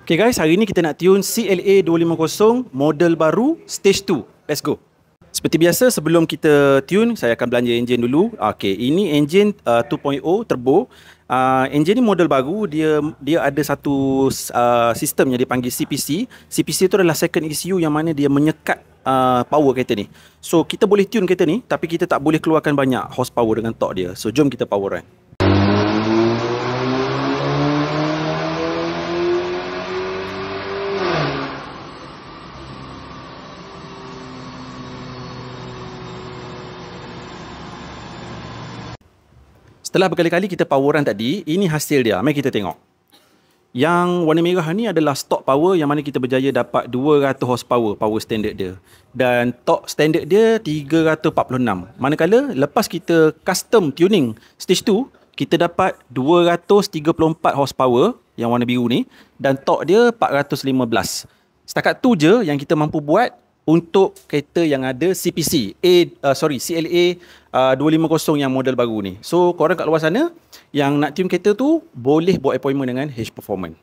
Okay guys, hari ni kita nak tune CLA 250 model baru stage 2. Let's go. Seperti biasa, sebelum kita tune, saya akan belanja enjin dulu. Okay, ini enjin 2.0 turbo. Enjin ni model baru, dia ada satu sistem yang dipanggil CPC. CPC itu adalah second ECU yang mana dia menyekat power kereta ni. So kita boleh tune kereta ni, tapi kita tak boleh keluarkan banyak horsepower dengan torque dia. So jom kita power run. Setelah berkali-kali kita power run tadi, ini hasil dia. Mari kita tengok. Yang warna merah ni adalah stock power yang mana kita berjaya dapat 200 horsepower power standard dia. Dan torque standard dia 346. Manakala lepas kita custom tuning stage 2, kita dapat 234 horsepower yang warna biru ni dan torque dia 415. Setakat tu je yang kita mampu buat untuk kereta yang ada CPC, CLA 250 yang model baru ni. So korang kat luar sana yang nak tune kereta tu boleh buat appointment dengan H Performance.